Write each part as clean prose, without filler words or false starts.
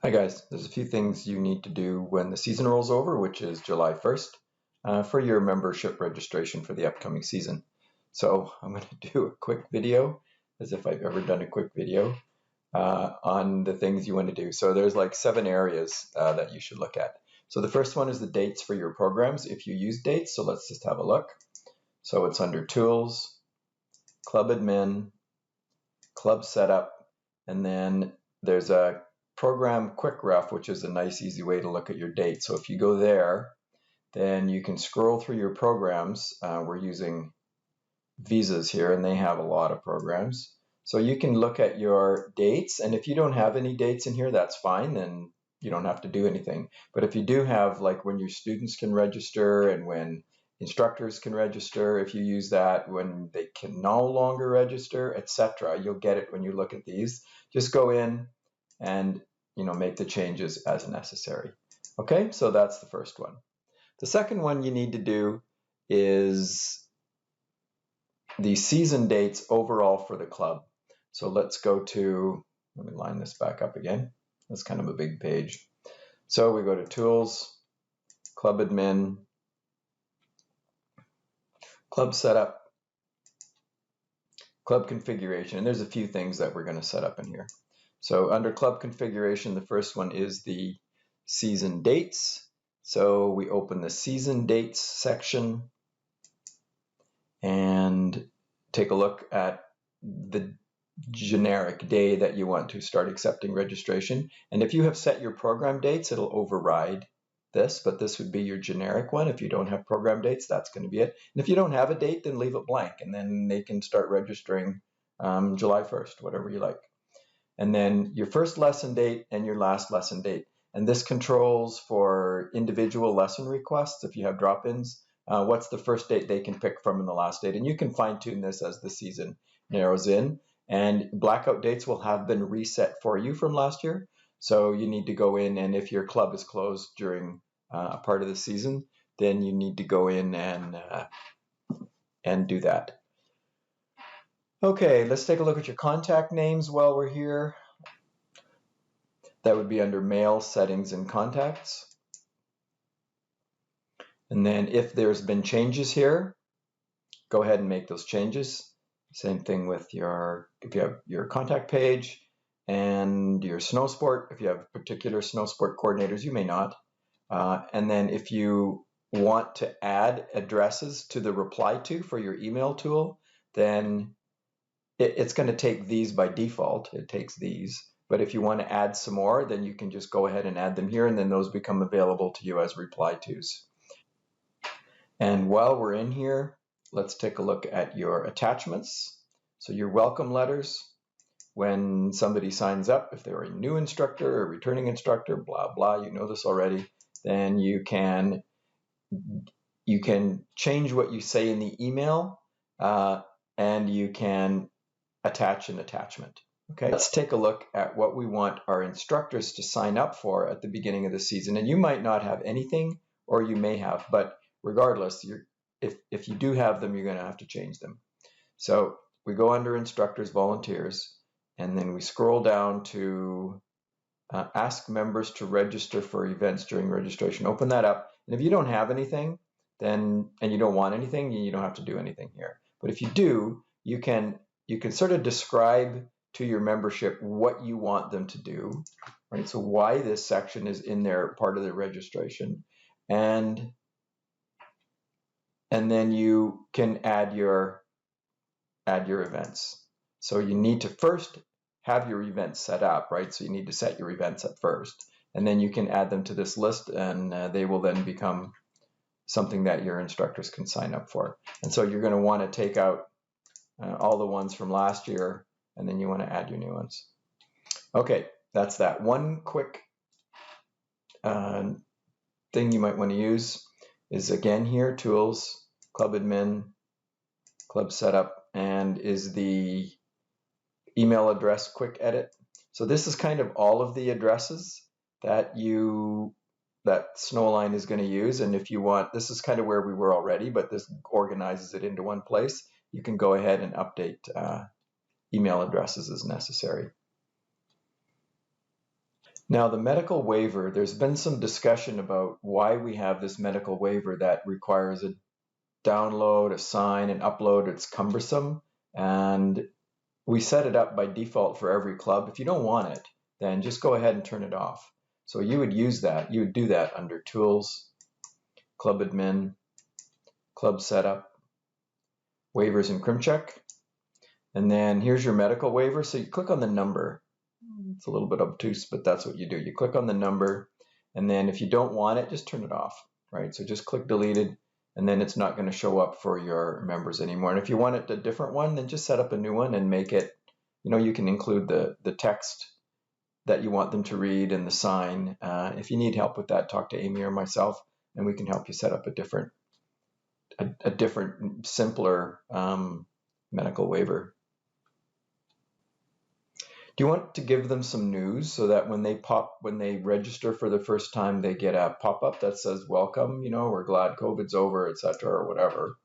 Hi guys, there's a few things you need to do when the season rolls over, which is July 1st, for your membership registration for the upcoming season. So I'm going to do a quick video, as if I've ever done a quick video, on the things you want to do. So there's like 7 areas that you should look at. So the first one is the dates for your programs, if you use dates. So let's just have a look. So it's under Tools, Club Admin, Club Setup, and then there's a Program Quick Ref, which is a nice, easy way to look at your date. So if you go there, then you can scroll through your programs. We're using visas here, and they have a lot of programs. So you can look at your dates, and if you don't have any dates in here, that's fine, then you don't have to do anything. But if you do have, like when your students can register and when instructors can register, if you use that, when they can no longer register, etc., you'll get it when you look at these. Just go in and make the changes as necessary. Okay, so that's the first one. The second one you need to do is the season dates overall for the club. So let's go to, let me line this back up again. That's kind of a big page. So we go to Tools, Club Admin, Club Setup, Club Configuration, and there's a few things that we're going to set up in here. So under Club Configuration, the first one is the season dates. So we open the season dates section and take a look at the generic day that you want to start accepting registration. And if you have set your program dates, it'll override this, but this would be your generic one. If you don't have program dates, that's going to be it. And if you don't have a date, then leave it blank, and then they can start registering July 1st, whatever you like. And then your first lesson date and your last lesson date. And this controls for individual lesson requests. If you have drop-ins, what's the first date they can pick from and the last date. And you can fine-tune this as the season narrows in. And blackout dates will have been reset for you from last year. So you need to go in, and if your club is closed during a part of the season, then you need to go in and do that. Okay, let's take a look at your contact names while we're here. That would be under Mail, Settings, and Contacts. And then if there's been changes here, go ahead and make those changes. Same thing with if you have your contact page and your snow sport. If you have particular snow sport coordinators, you may not. And then if you want to add addresses to the reply to for your email tool, then it's going to take these by default. It takes these. But if you want to add some more, then you can just go ahead and add them here, and then those become available to you as reply tos. And while we're in here, let's take a look at your attachments. So your welcome letters, when somebody signs up, if they're a new instructor or returning instructor, blah, blah, you know this already, then you can change what you say in the email, and you can attach an attachment. Okay, let's take a look at what we want our instructors to sign up for at the beginning of the season. And you might not have anything, or you may have, but regardless, if you do have them, you're going to have to change them. So we go under Instructors, Volunteers, and then we scroll down to Ask Members to Register for Events during registration. Open that up, and if you don't have anything, and you don't want anything, you don't have to do anything here. But if you do, you can sort of describe to your membership what you want them to do, right? So why this section is in there, part of the registration, and then you can add your events. So you need to first have your events set up, right? So you need to set your events up first, and then you can add them to this list, and they will then become something that your instructors can sign up for. And so you're going to want to take out all the ones from last year, and then you want to add your new ones. Okay, that's that. One quick thing you might want to use is, again here, Tools, Club Admin, Club Setup, and is the email address quick edit. So this is kind of all of the addresses that SNOWLINE is going to use. And if you want, this is kind of where we were already, but this organizes it into one place. You can go ahead and update email addresses as necessary. Now the medical waiver, there's been some discussion about why we have this medical waiver that requires a download, a sign, and upload. It's cumbersome, and we set it up by default for every club. If you don't want it, then just go ahead and turn it off. So you would use that. You would do that under Tools, Club Admin, Club Setup, Waivers and Crim Check. And then here's your medical waiver. So you click on the number. It's a little bit obtuse, but that's what you do. You click on the number, and then if you don't want it, just turn it off, right? So just click deleted, and then it's not going to show up for your members anymore. And if you want it a different one, then just set up a new one and make it, you can include the text that you want them to read and the sign. If you need help with that, talk to Amy or myself, and we can help you set up a different, simpler medical waiver. Do you want to give them some news so that when they register for the first time, they get a pop-up that says, welcome, we're glad COVID's over, etc., or whatever.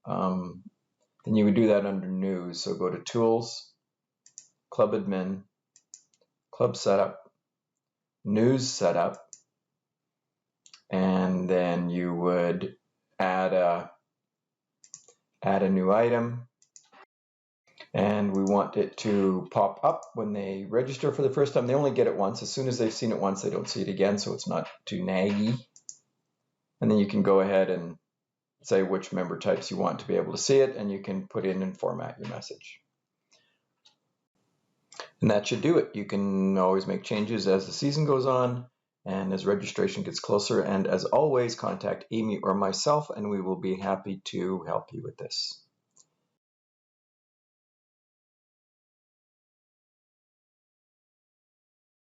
Then you would do that under news. So go to Tools, Club Admin, Club Setup, News Setup, and then you would add a new item. And we want it to pop up when they register for the first time. They only get it once. As soon as they've seen it once, they don't see it again, so it's not too naggy. And then you can go ahead and say which member types you want to be able to see it, and you can put in and format your message. And that should do it. You can always make changes as the season goes on and as registration gets closer. And as always, contact Amy or myself, and we will be happy to help you with this.